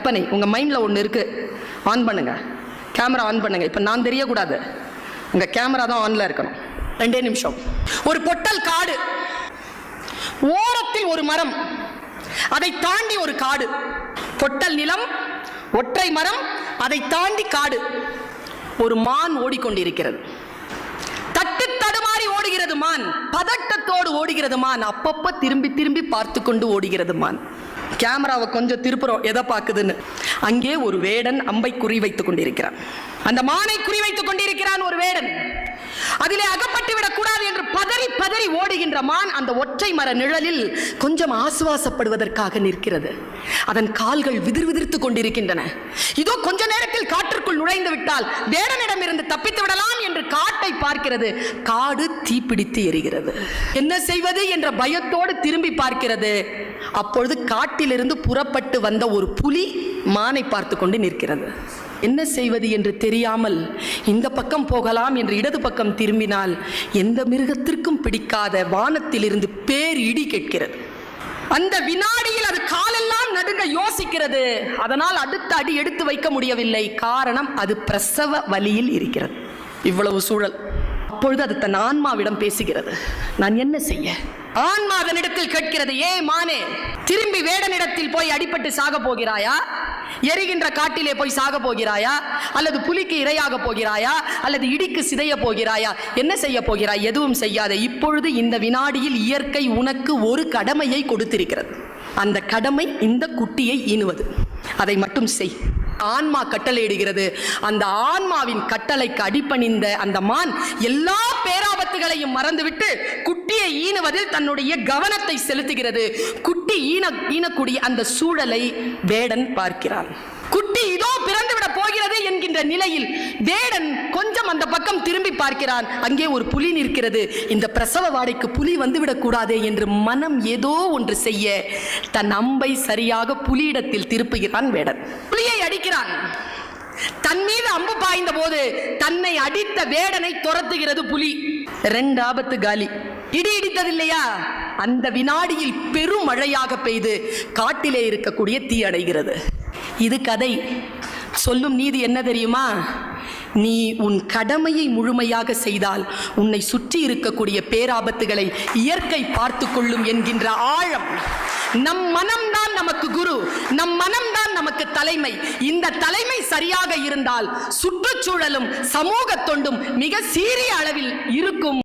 கற்பனை, உங்க மைண்ட்ல ஒன்று இருக்கு, ஆன் பண்ணுங்க, கேமரா ஆன் பண்ணுங்க. இப்ப நான் தெரியக்கூடாது, உங்க கேமரா தான் ஆன்ல இருக்கணும். 2 நிமிஷம். ஒரு பொட்டல் காடு, ஓரத்தில் ஒரு மரம், அதை தாண்டி ஒரு காடு. பொட்டல் நிலம், ஒற்றை மரம், அதை தாண்டி காடு. ஒரு மான் ஓடிக்கொண்டிருக்கிறது. தட்டு தடுமாறி ஓடுகிறது மான், பதட்டத்தோடு ஓடுகிறது மான், அப்பப்ப திரும்பி திரும்பி பார்த்து கொண்டு ஓடுகிறது மான். கேமராவை கொஞ்சம் திருப்புறோம், எதை பார்க்குதுன்னு. அங்கே ஒரு வேடன் அம்பை குறி வைத்துக் கொண்டிருக்கிறான். அந்த மானை குறி வைத்துக் கொண்டிருக்கிறான் ஒரு வேடன். அதிலே அகப்பட்டு விடக் கூடாது என்று பதறி பதறி ஓடுகின்ற மான் அந்த ஒற்றை மர நிழலில் கொஞ்சம் ஆசுவாசப்படுவதற்காக நிற்கிறது. அதன் கால்கள் விதிர் விதிர்த்துக் கொண்டிருக்கின்றன. இதோ கொஞ்ச நேரத்தில் காற்றுக்குள் நுழைந்து விட்டால் வேடனிடம் இருந்து தப்பித்து விடலாம் என்று காட்டை பார்க்கிறது. காடு தீப்பிடித்து எரிகிறது. என்ன செய்வது என்ற பயத்தோடு திரும்பி பார்க்கிறது. அப்பொழுது காட்டிலிருந்து புறப்பட்டு வந்த ஒரு புலி மானை பார்த்து கொண்டு நிற்கிறது. என்ன செய்வது என்று தெரியாமல் இந்த பக்கம் போகலாம் என்று இடது பக்கம் திரும்பினால் எந்த மிருகத்திற்கும் பிடிக்காத வானத்திலிருந்து பேர் இடி கேட்கிறது. அந்த வினாடியில் அது காலெல்லாம் நடுங்க யோசிக்கிறது. அதனால் அடுத்த அடி எடுத்து வைக்க முடியவில்லை. காரணம், அது பிரசவ வலியில் இருக்கிறது. இவ்வளவு சூழல். அப்பொழுது அது தன் ஆன்மாவிடம் பேசுகிறது. நான் என்ன செய்ய? ஆன்மா அதனிடத்தில் கேட்கிறது, ஏ மானே, திரும்பி வேடனிடத்தில் போய் அடிபட்டு சாக போகிறாயா? எரிகின்ற காட்டிலே போய் சாக போகிறாயா? அல்லது புலிக்கு இரையாக போகிறாயா? அல்லது இடிக்கு சிதைய போகிறாயா? என்ன செய்ய போகிறாய்? எதுவும் செய்யாத. இப்பொழுது இந்த வினாடியில் இயற்கை உனக்கு ஒரு கடமையை கொடுத்திருக்கிறது. அந்த கடமை இந்த குட்டியை ஈனுவது. அதை மட்டும் செய். ஆன்மா கட்டளையிடுகிறது. அந்த ஆன்மாவின் கட்டளைக்கு அடிபணிந்த அந்த மான் எல்லா பேராபத்துகளையும் மறந்துவிட்டு குட்டியை ஈனுவதில் தன்னுடைய கவனத்தை செலுத்துகிறது. குட்டி ஈனக்கூடிய அந்த சூழலை வேடன் பார்க்கிறான். குட்டி இதோ பிறந்துவிட போகிறது என்கின்ற நிலையில் வேடன் கொஞ்சம் அந்த பக்கம் திரும்பி பார்க்கிறான். அங்கே ஒரு புலி நிற்கிறது. இந்த பிரசவ வாடைக்கு புலி வந்துவிடக் கூடாதே என்று மனம் ஏதோ ஒன்று செய்ய தன் அம்பை சரியாக புலியிடத்தில் திருப்புகிறான் வேடன். புலியை அடிக்கிறான். தன் மீது அம்பு பாய்ந்த போது தன்னை அடித்த வேடனை துரத்துகிறது புலி. 2 ஆபத்து காலி. இடி இடித்ததில்லையா? அந்த வினாடியில் பெரும் மழையாக பெய்து காட்டிலே இருக்கக்கூடிய தீ அடைகிறது. இது கதை. சொல்லும் நீதி என்ன தெரியுமா? நீ உன் கடமையை முழுமையாக செய்தால் உன்னை சுற்றி இருக்கக்கூடிய பேராபத்துகளை இயற்கை பார்த்து கொள்ளும் என்கின்ற ஆழம். நம் மனம்தான் நமக்கு குரு, நம் மனம்தான் நமக்கு தலைமை. இந்த தலைமை சரியாக இருந்தால் சுற்றுச்சூழலும் சமூக தொண்டும் மிக சீரிய அளவில் இருக்கும்.